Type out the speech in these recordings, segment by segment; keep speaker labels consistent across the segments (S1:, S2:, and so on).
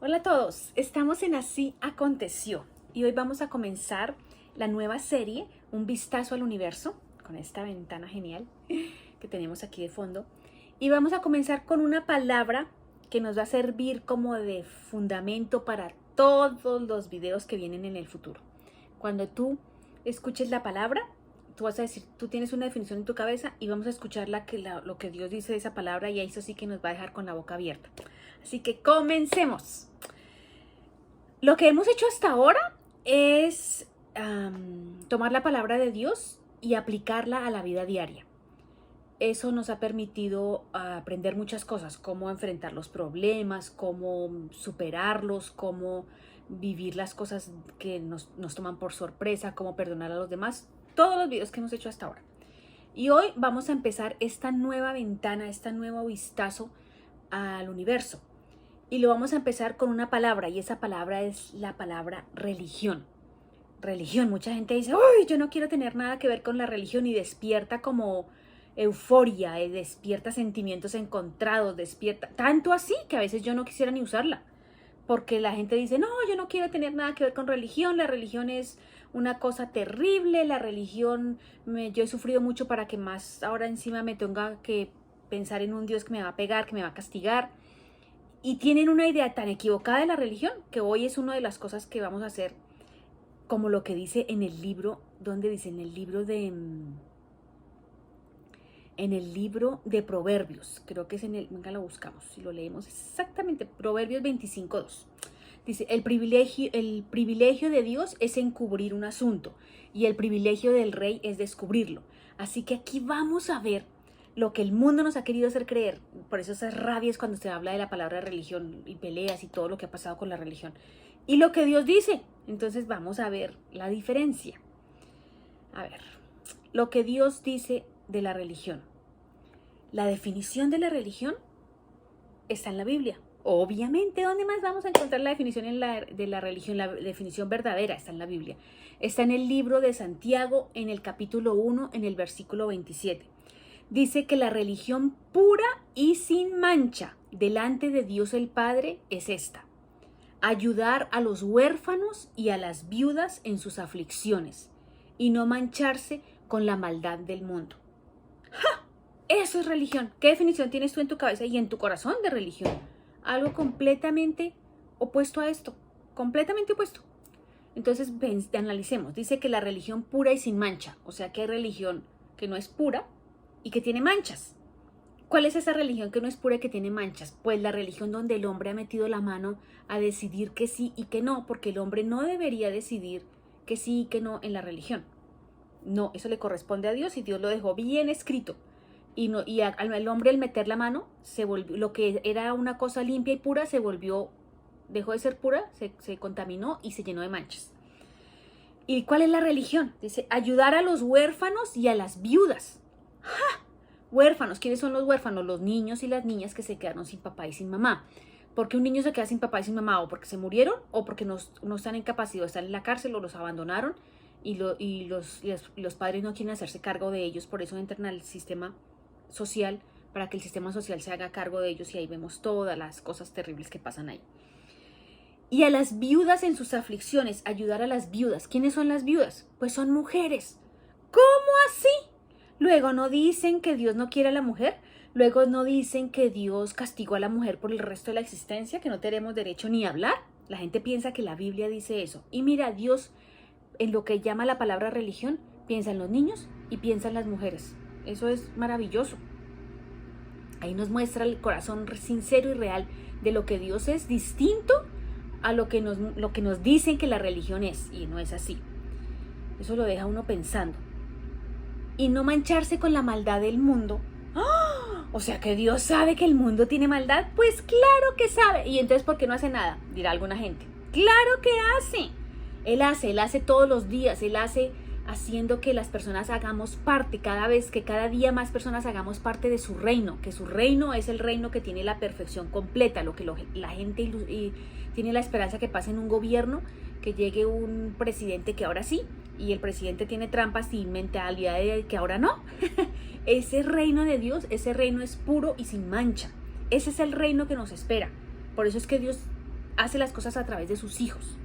S1: Hola a todos, estamos en Así Aconteció y hoy vamos a comenzar la nueva serie, Un Vistazo al Universo, con esta ventana genial que tenemos aquí de fondo. Y vamos a comenzar con una palabra que nos va a servir como de fundamento para todos los videos que vienen en el futuro. Cuando tú escuches la palabra, tú vas a decir, tú tienes una definición en tu cabeza y vamos a escuchar lo que Dios dice de esa palabra, y eso sí que nos va a dejar con la boca abierta. Así que comencemos. Lo que hemos hecho hasta ahora es tomar la palabra de Dios y aplicarla a la vida diaria. Eso nos ha permitido aprender muchas cosas, cómo enfrentar los problemas, cómo superarlos, cómo vivir las cosas que nos toman por sorpresa, cómo perdonar a los demás. Todos los videos que hemos hecho hasta ahora. Y hoy vamos a empezar esta nueva ventana, este nuevo vistazo al universo. Y lo vamos a empezar con una palabra, y esa palabra es la palabra religión. Religión, mucha gente dice, ¡ay, yo no quiero tener nada que ver con la religión! Y despierta como euforia, despierta sentimientos encontrados, despierta tanto así que a veces yo no quisiera ni usarla. Porque la gente dice, no, yo no quiero tener nada que ver con religión, la religión es una cosa terrible, la religión, yo he sufrido mucho para que más ahora encima me tenga que pensar en un Dios que me va a pegar, que me va a castigar. Y tienen una idea tan equivocada de la religión que hoy es una de las cosas que vamos a hacer, como lo que dice en el libro, ¿dónde dice? En el libro de Proverbios, creo que es venga, lo buscamos, si lo leemos exactamente, Proverbios 25:2. Dice, el privilegio de Dios es encubrir un asunto y el privilegio del rey es descubrirlo. Así que aquí vamos a ver lo que el mundo nos ha querido hacer creer. Por eso esas rabias cuando se habla de la palabra religión y peleas y todo lo que ha pasado con la religión. Y lo que Dios dice. Entonces vamos a ver la diferencia. A ver, lo que Dios dice de la religión. La definición de la religión está en la Biblia. Obviamente, ¿dónde más vamos a encontrar la definición de la religión? La definición verdadera está en la Biblia. Está en el libro de Santiago, en el capítulo 1, en el versículo 27. Dice que la religión pura y sin mancha delante de Dios el Padre es esta: ayudar a los huérfanos y a las viudas en sus aflicciones y no mancharse con la maldad del mundo. ¡Ja! Eso es religión. ¿Qué definición tienes tú en tu cabeza y en tu corazón de religión? Algo completamente opuesto a esto, completamente opuesto. Entonces, analicemos. Dice que la religión pura y sin mancha, o sea que hay religión que no es pura y que tiene manchas. ¿Cuál es esa religión que no es pura y que tiene manchas? Pues la religión donde el hombre ha metido la mano a decidir que sí y que no, porque el hombre no debería decidir que sí y que no en la religión. No, eso le corresponde a Dios y Dios lo dejó bien escrito. Y al hombre, al meter la mano, se volvió, lo que era una cosa limpia y pura dejó de ser pura, se contaminó y se llenó de manchas. ¿Y cuál es la religión? Dice, ayudar a los huérfanos y a las viudas. ¡Ja! Huérfanos, ¿quiénes son los huérfanos? Los niños y las niñas que se quedaron sin papá y sin mamá. ¿Por qué un niño se queda sin papá y sin mamá? ¿O porque se murieron? ¿O porque no están en capacidad de estar en la cárcel o los abandonaron? Y los padres no quieren hacerse cargo de ellos, por eso entran al sistema social, para que el sistema social se haga cargo de ellos, y ahí vemos todas las cosas terribles que pasan ahí. Y a las viudas en sus aflicciones, ayudar a las viudas. ¿Quiénes son las viudas? Pues son mujeres. ¿Cómo así? Luego no dicen que Dios no quiere a la mujer, luego no dicen que Dios castigó a la mujer por el resto de la existencia, que no tenemos derecho ni a hablar. La gente piensa que la Biblia dice eso. Y mira, Dios, en lo que llama la palabra religión, piensa en los niños y piensa en las mujeres. Eso es maravilloso. Ahí nos muestra el corazón sincero y real de lo que Dios es, distinto a lo que nos dicen que la religión es, y no es así. Eso lo deja uno pensando. Y no mancharse con la maldad del mundo. ¡Oh! O sea que Dios sabe que el mundo tiene maldad. Pues claro que sabe. Y entonces, ¿por qué no hace nada? Dirá alguna gente. Claro que hace. Él hace todos los días. Él hace haciendo que las personas hagamos parte, cada día más personas hagamos parte de su reino, que su reino es el reino que tiene la perfección completa, la gente tiene la esperanza que pase en un gobierno, que llegue un presidente que ahora sí, y el presidente tiene trampas y mentalidad de que ahora no. Ese reino de Dios, ese reino es puro y sin mancha. Ese es el reino que nos espera. Por eso es que Dios hace las cosas a través de sus hijos.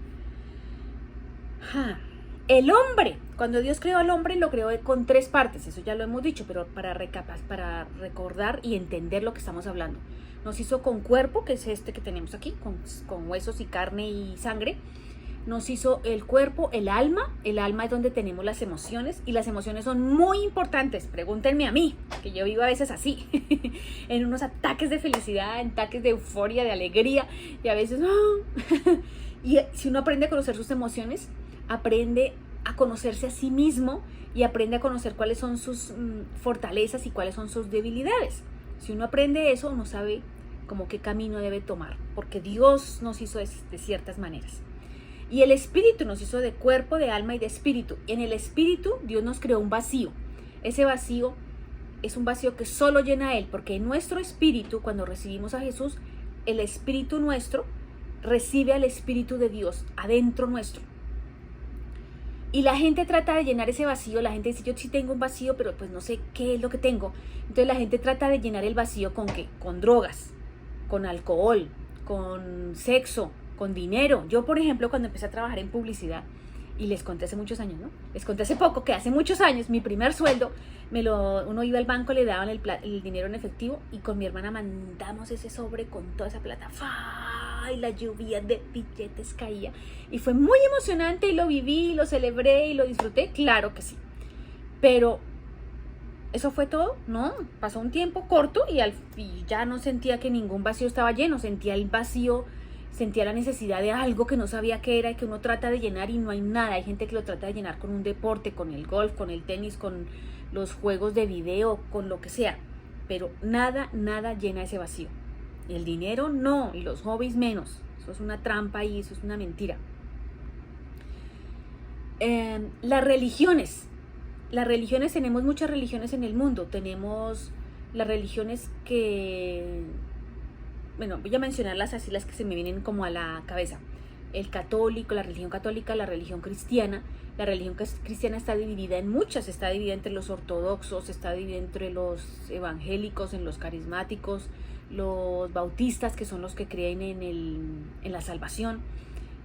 S1: El hombre, cuando Dios creó al hombre, lo creó con 3 partes, eso ya lo hemos dicho, pero para recordar y entender lo que estamos hablando. Nos hizo con cuerpo, que es este que tenemos aquí, con huesos y carne y sangre. Nos hizo el cuerpo, el alma es donde tenemos las emociones, y las emociones son muy importantes. Pregúntenme a mí, que yo vivo a veces así, en unos ataques de felicidad, en ataques de euforia, de alegría, y a veces, y si uno aprende a conocer sus emociones, aprende a conocerse a sí mismo y aprende a conocer cuáles son sus fortalezas y cuáles son sus debilidades. Si uno aprende eso, uno sabe como qué camino debe tomar, porque Dios nos hizo de ciertas maneras. Y el espíritu nos hizo de cuerpo, de alma y de espíritu. Y en el espíritu Dios nos creó un vacío. Ese vacío es un vacío que solo llena Él, porque en nuestro espíritu, cuando recibimos a Jesús, el espíritu nuestro recibe al Espíritu de Dios adentro nuestro. Y la gente trata de llenar ese vacío. La gente dice, yo sí tengo un vacío, pero pues no sé qué es lo que tengo. Entonces la gente trata de llenar el vacío ¿con qué? Con drogas, con alcohol, con sexo, con dinero. Yo, por ejemplo, cuando empecé a trabajar en publicidad, y les conté hace muchos años, ¿no? Les conté hace poco que hace muchos años, mi primer sueldo, uno iba al banco, le daban el dinero en efectivo, y con mi hermana mandamos ese sobre con toda esa plata. Y la lluvia de billetes caía. Y fue muy emocionante, y lo viví, lo celebré y lo disfruté, claro que sí. Pero ¿eso fue todo? No, pasó un tiempo corto y ya no sentía que ningún vacío estaba lleno, sentía el vacío, sentía la necesidad de algo que no sabía qué era y que uno trata de llenar y no hay nada. Hay gente que lo trata de llenar con un deporte, con el golf, con el tenis, con los juegos de video, con lo que sea, pero nada llena ese vacío. El dinero no, y los hobbies menos. Eso es una trampa y eso es una mentira. Las religiones, tenemos muchas religiones en el mundo. Tenemos las religiones que, bueno, voy a mencionarlas así, las que se me vienen como a la cabeza. El católico, la religión católica, la religión cristiana. La religión cristiana está dividida en muchas, está dividida entre los ortodoxos, está dividida entre los evangélicos, en los carismáticos, los bautistas, que son los que creen en la salvación.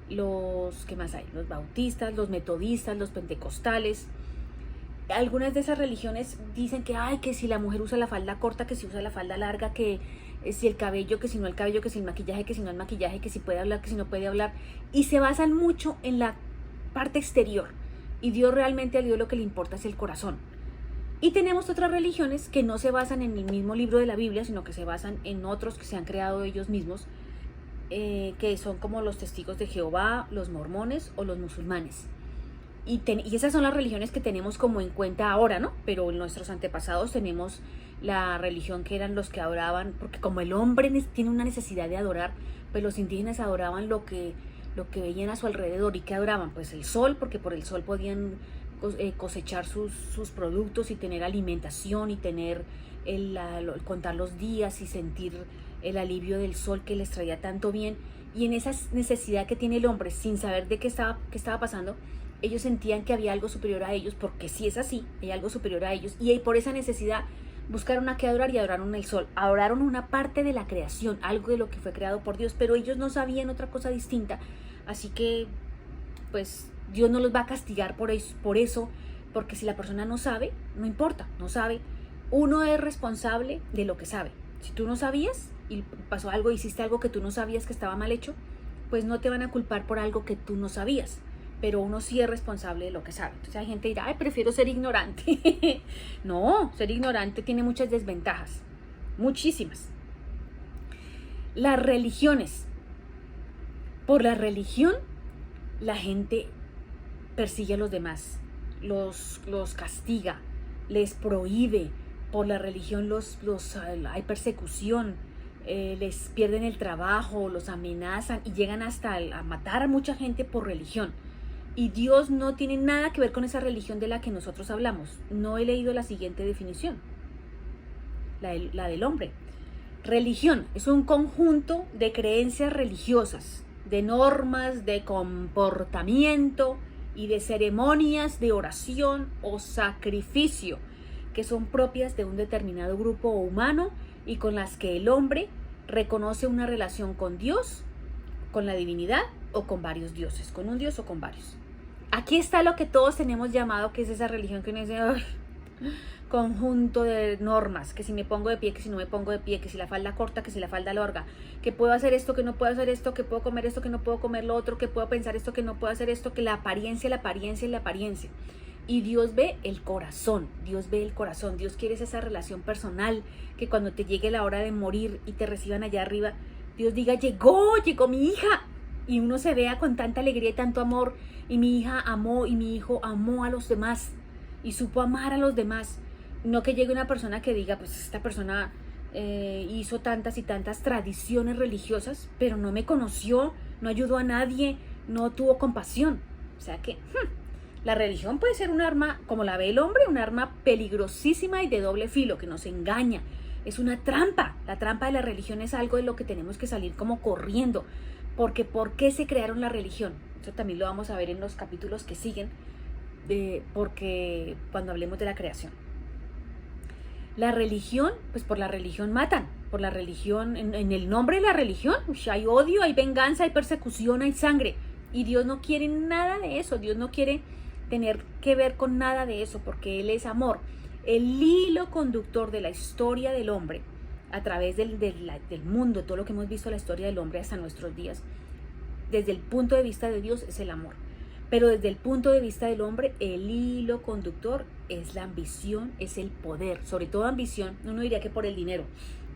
S1: ¿Qué más hay? Los bautistas, los metodistas, los pentecostales. Algunas de esas religiones dicen que si la mujer usa la falda corta, que si usa la falda larga, que si el cabello, que si no el cabello, que si el maquillaje, que si no el maquillaje, que si puede hablar, que si no puede hablar, y se basan mucho en la parte exterior, y Dios realmente, a Dios lo que le importa es el corazón. Y tenemos otras religiones que no se basan en el mismo libro de la Biblia, sino que se basan en otros que se han creado ellos mismos, que son como los testigos de Jehová, los mormones o los musulmanes. Y esas son las religiones que tenemos como en cuenta ahora, ¿no? Pero en nuestros antepasados tenemos la religión que eran los que adoraban, porque como el hombre tiene una necesidad de adorar, pues los indígenas adoraban lo que veían a su alrededor. ¿Y qué adoraban? Pues el sol, porque por el sol podían cosechar sus productos y tener alimentación y tener contar los días y sentir el alivio del sol que les traía tanto bien. Y en esa necesidad que tiene el hombre, sin saber de qué estaba pasando, ellos sentían que había algo superior a ellos, porque si es así, hay algo superior a ellos, y por esa necesidad buscaron a qué adorar y adoraron el sol, adoraron una parte de la creación, algo de lo que fue creado por Dios, pero ellos no sabían otra cosa distinta, así que pues Dios no los va a castigar por eso, porque si la persona no sabe, no importa, no sabe, uno es responsable de lo que sabe. Si tú no sabías y pasó algo, hiciste algo que tú no sabías que estaba mal hecho, pues no te van a culpar por algo que tú no sabías, pero uno sí es responsable de lo que sabe. Entonces hay gente que dirá, prefiero ser ignorante. No, ser ignorante tiene muchas desventajas, muchísimas. Las religiones. Por la religión, la gente persigue a los demás, los castiga, les prohíbe. Por la religión hay persecución, les pierden el trabajo, los amenazan y llegan hasta a matar a mucha gente por religión. Y Dios no tiene nada que ver con esa religión de la que nosotros hablamos. No he leído la siguiente definición, la del hombre. Religión es un conjunto de creencias religiosas, de normas de comportamiento y de ceremonias de oración o sacrificio que son propias de un determinado grupo humano y con las que el hombre reconoce una relación con Dios, con la divinidad o con varios dioses, con un dios o con varios. Aquí está lo que todos tenemos llamado, que es esa religión que uno dice, ¡ay! Conjunto de normas, que si me pongo de pie, que si no me pongo de pie, que si la falda corta, que si la falda larga, que puedo hacer esto, que no puedo hacer esto, que puedo comer esto, que no puedo comer lo otro, que puedo pensar esto, que no puedo hacer esto, que la apariencia, la apariencia y la apariencia. Y Dios ve el corazón, Dios ve el corazón, Dios quiere esa relación personal, que cuando te llegue la hora de morir y te reciban allá arriba, Dios diga, llegó mi hija, y uno se vea con tanta alegría y tanto amor, y mi hija amó y mi hijo amó a los demás, y supo amar a los demás. No que llegue una persona que diga, pues esta persona hizo tantas y tantas tradiciones religiosas, pero no me conoció, no ayudó a nadie, no tuvo compasión. O sea que la religión puede ser un arma, como la ve el hombre, un arma peligrosísima y de doble filo, que nos engaña. Es una trampa. La trampa de la religión es algo de lo que tenemos que salir como corriendo. Porque ¿por qué se crearon la religión? Eso también lo vamos a ver en los capítulos que siguen, porque cuando hablemos de la creación. La religión, pues por la religión matan, por la religión, en el nombre de la religión, hay odio, hay venganza, hay persecución, hay sangre. Y Dios no quiere nada de eso, Dios no quiere tener que ver con nada de eso, porque Él es amor. El hilo conductor de la historia del hombre, a través del mundo, todo lo que hemos visto en la historia del hombre hasta nuestros días, desde el punto de vista de Dios es el amor. Pero desde el punto de vista del hombre, el hilo conductor es la ambición, es el poder. Sobre todo ambición, uno diría que por el dinero.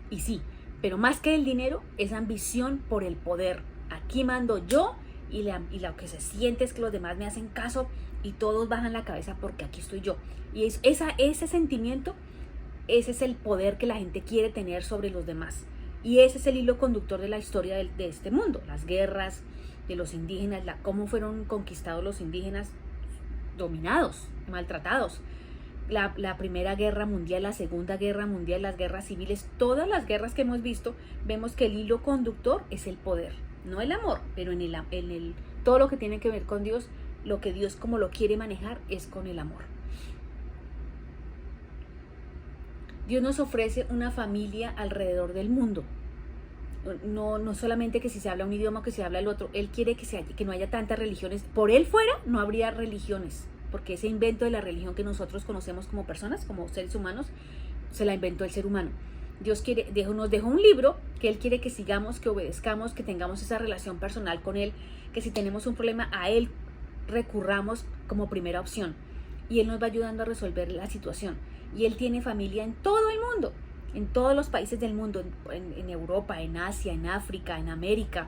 S1: Y sí, pero más que el dinero, es ambición por el poder. Aquí mando yo y lo que se siente es que los demás me hacen caso y todos bajan la cabeza porque aquí estoy yo. Y ese sentimiento, ese es el poder que la gente quiere tener sobre los demás. Y ese es el hilo conductor de la historia de este mundo. Las guerras de los indígenas, cómo fueron conquistados los indígenas, dominados, maltratados. La Primera Guerra Mundial, la Segunda Guerra Mundial, las guerras civiles, todas las guerras que hemos visto, vemos que el hilo conductor es el poder, no el amor, pero todo lo que tiene que ver con Dios, lo que Dios como lo quiere manejar es con el amor. Dios nos ofrece una familia alrededor del mundo. No solamente que si se habla un idioma o que se habla el otro, Él quiere que no haya tantas religiones. Por Él fuera no habría religiones, porque ese invento de la religión que nosotros conocemos como personas, como seres humanos, se la inventó el ser humano. Dios nos dejó un libro que Él quiere que sigamos, que obedezcamos, que tengamos esa relación personal con Él, que si tenemos un problema a Él recurramos como primera opción. Y Él nos va ayudando a resolver la situación. Y Él tiene familia en todo el mundo, en todos los países del mundo, en Europa, en Asia, en África, en América.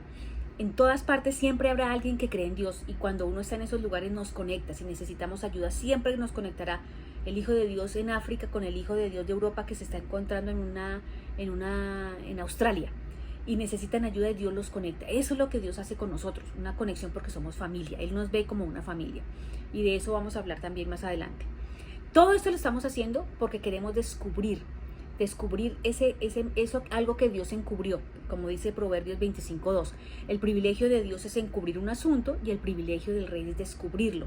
S1: En todas partes siempre habrá alguien que cree en Dios, y cuando uno está en esos lugares nos conecta. Si necesitamos ayuda, siempre nos conectará el Hijo de Dios en África con el Hijo de Dios de Europa que se está encontrando en Australia, y necesitan ayuda y Dios los conecta. Eso es lo que Dios hace con nosotros, una conexión, porque somos familia. Él nos ve como una familia, y de eso vamos a hablar también más adelante. Todo esto lo estamos haciendo porque queremos descubrir eso, algo que Dios encubrió, como dice Proverbios 25:2. El privilegio de Dios es encubrir un asunto y el privilegio del rey es descubrirlo.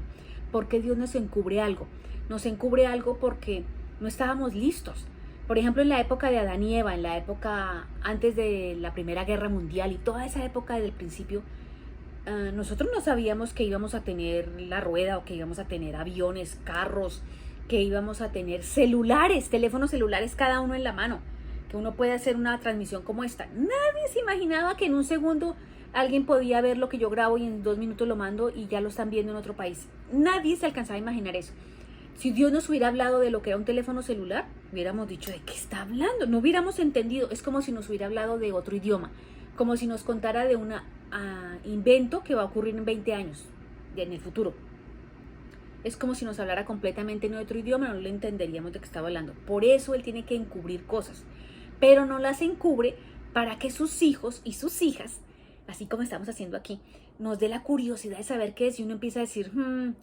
S1: ¿Por qué Dios nos encubre algo? Nos encubre algo porque no estábamos listos. Por ejemplo, en la época de Adán y Eva, en la época antes de la Primera Guerra Mundial y toda esa época del principio, nosotros no sabíamos que íbamos a tener la rueda, o que íbamos a tener aviones, carros, que íbamos a tener celulares, teléfonos celulares, cada uno en la mano, que uno puede hacer una transmisión como esta. Nadie se imaginaba que en un segundo alguien podía ver lo que yo grabo y en 2 minutos lo mando y ya lo están viendo en otro país. Nadie se alcanzaba a imaginar eso. Si Dios nos hubiera hablado de lo que era un teléfono celular, hubiéramos dicho, ¿de qué está hablando? No hubiéramos entendido. Es como si nos hubiera hablado de otro idioma, como si nos contara de un invento que va a ocurrir en 20 años, en el futuro. Es como si nos hablara completamente en otro idioma, no le entenderíamos de qué estaba hablando. Por eso Él tiene que encubrir cosas, pero no las encubre para que sus hijos y sus hijas, así como estamos haciendo aquí, nos dé la curiosidad de saber qué es. Y uno empieza a decir,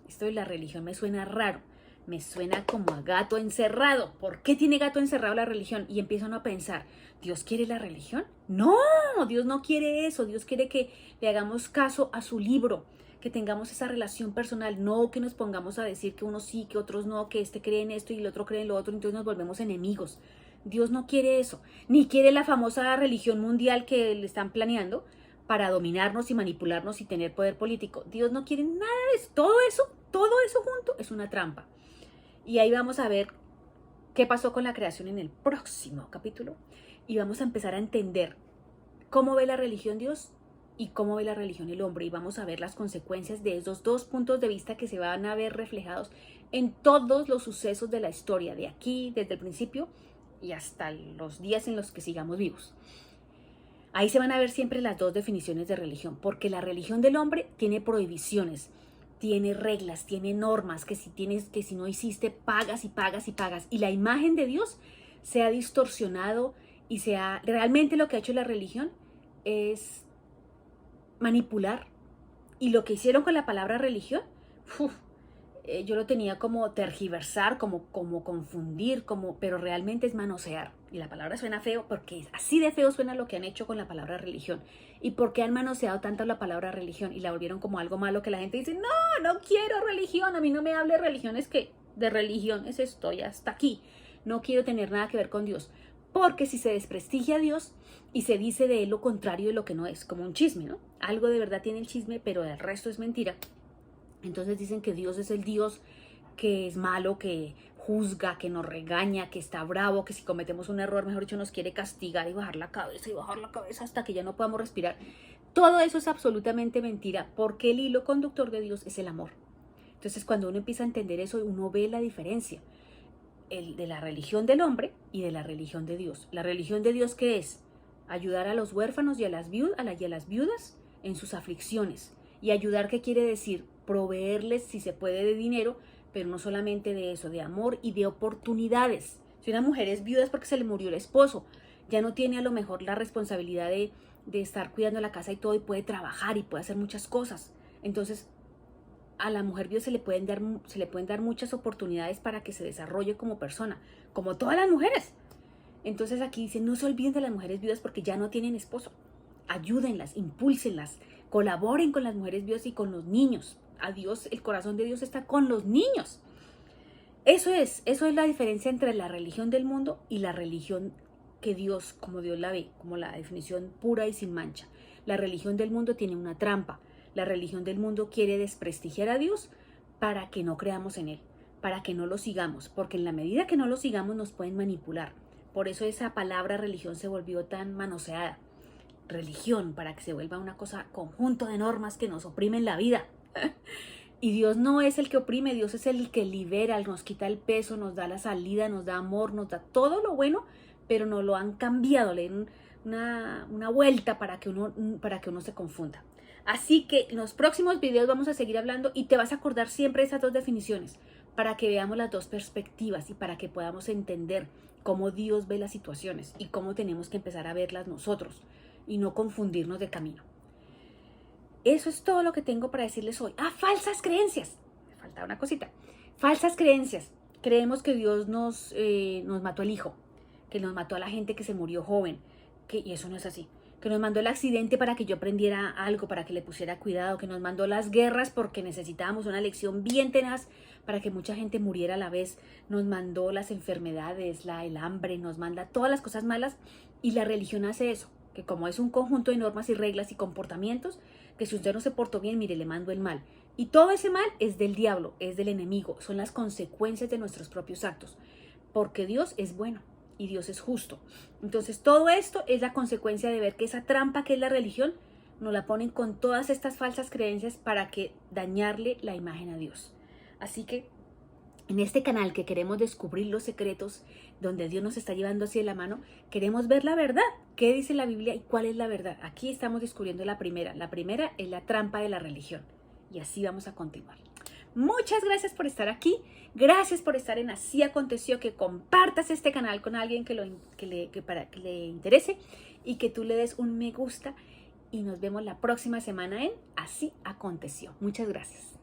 S1: esto de la religión me suena raro, me suena como a gato encerrado. ¿Por qué tiene gato encerrado la religión? Y empieza uno a pensar, ¿Dios quiere la religión? No, Dios no quiere eso. Dios quiere que le hagamos caso a su libro, que tengamos esa relación personal, no que nos pongamos a decir que unos sí, que otros no, que este cree en esto y el otro cree en lo otro, entonces nos volvemos enemigos. Dios no quiere eso, ni quiere la famosa religión mundial que le están planeando, para dominarnos y manipularnos y tener poder político. Dios no quiere nada de eso. Todo eso junto es una trampa. Y ahí vamos a ver qué pasó con la creación en el próximo capítulo. Y vamos a empezar a entender cómo ve la religión Dios y cómo ve la religión el hombre. Y vamos a ver las consecuencias de esos dos puntos de vista que se van a ver reflejados en todos los sucesos de la historia, de aquí, desde el principio y hasta los días en los que sigamos vivos. Ahí se van a ver siempre las dos definiciones de religión, porque la religión del hombre tiene prohibiciones, tiene reglas, tiene normas, que si no hiciste, pagas y pagas y pagas. Y la imagen de Dios se ha distorsionado y realmente lo que ha hecho la religión es manipular. Y lo que hicieron con la palabra religión, yo lo tenía como tergiversar, como confundir, pero realmente es manosear. Y la palabra suena feo porque así de feo suena lo que han hecho con la palabra religión. ¿Y por qué han manoseado tanto la palabra religión? Y la volvieron como algo malo que la gente dice, no quiero religión, a mí no me hable de religión, es que de religión es esto, ya hasta aquí. No quiero tener nada que ver con Dios. Porque si se desprestigia a Dios y se dice de él lo contrario de lo que no es, como un chisme, ¿no? Algo de verdad tiene el chisme, pero el resto es mentira. Entonces dicen que Dios es el Dios que es malo, que juzga, que nos regaña, que está bravo, que si cometemos un error, mejor dicho, nos quiere castigar y bajar la cabeza hasta que ya no podamos respirar. Todo eso es absolutamente mentira, porque el hilo conductor de Dios es el amor. Entonces, cuando uno empieza a entender eso, uno ve la diferencia de la religión del hombre y de la religión de Dios. La religión de Dios, ¿qué es? Ayudar a los huérfanos y a las viudas en sus aflicciones. Y ayudar, ¿qué quiere decir? Proveerles, si se puede, de dinero, pero no solamente de eso, de amor y de oportunidades. Si una mujer es viuda es porque se le murió el esposo, ya no tiene a lo mejor la responsabilidad de estar cuidando la casa y todo, y puede trabajar y puede hacer muchas cosas. Entonces, a la mujer viuda se le pueden dar muchas oportunidades para que se desarrolle como persona, como todas las mujeres. Entonces aquí dicen, no se olviden de las mujeres viudas porque ya no tienen esposo. Ayúdenlas, impúlsenlas, colaboren con las mujeres viudas y con los niños. A Dios, el corazón de Dios está con los niños. Eso es la diferencia entre la religión del mundo y la religión que Dios, como Dios la ve, como la definición pura y sin mancha. La religión del mundo tiene una trampa. La religión del mundo quiere desprestigiar a Dios para que no creamos en Él, para que no lo sigamos, porque en la medida que no lo sigamos nos pueden manipular. Por eso esa palabra religión se volvió tan manoseada. Religión, para que se vuelva una cosa, conjunto de normas que nos oprimen la vida. Y Dios no es el que oprime, Dios es el que libera, nos quita el peso, nos da la salida, nos da amor, nos da todo lo bueno, pero nos lo han cambiado, le dan una vuelta para que uno se confunda. Así que en los próximos videos vamos a seguir hablando y te vas a acordar siempre de esas dos definiciones para que veamos las dos perspectivas y para que podamos entender cómo Dios ve las situaciones y cómo tenemos que empezar a verlas nosotros y no confundirnos de camino. Eso es todo lo que tengo para decirles hoy. Falsas creencias. Me falta una cosita. Falsas creencias. Creemos que Dios nos mató al hijo, que nos mató a la gente que se murió joven, y eso no es así. Que nos mandó el accidente para que yo aprendiera algo, para que le pusiera cuidado, que nos mandó las guerras porque necesitábamos una lección bien tenaz para que mucha gente muriera a la vez, nos mandó las enfermedades, el hambre, nos manda todas las cosas malas, y la religión hace eso, que como es un conjunto de normas y reglas y comportamientos, que si usted no se portó bien, mire, le mando el mal. Y todo ese mal es del diablo, es del enemigo, son las consecuencias de nuestros propios actos, porque Dios es bueno y Dios es justo. Entonces todo esto es la consecuencia de ver que esa trampa que es la religión nos la ponen con todas estas falsas creencias para que dañarle la imagen a Dios. Así que en este canal que queremos descubrir los secretos, donde Dios nos está llevando así de la mano, queremos ver la verdad. ¿Qué dice la Biblia y cuál es la verdad? Aquí estamos descubriendo la primera. La primera es la trampa de la religión. Y así vamos a continuar. Muchas gracias por estar aquí. Gracias por estar en Así Aconteció. Que compartas este canal con alguien que le interese y que tú le des un me gusta. Y nos vemos la próxima semana en Así Aconteció. Muchas gracias.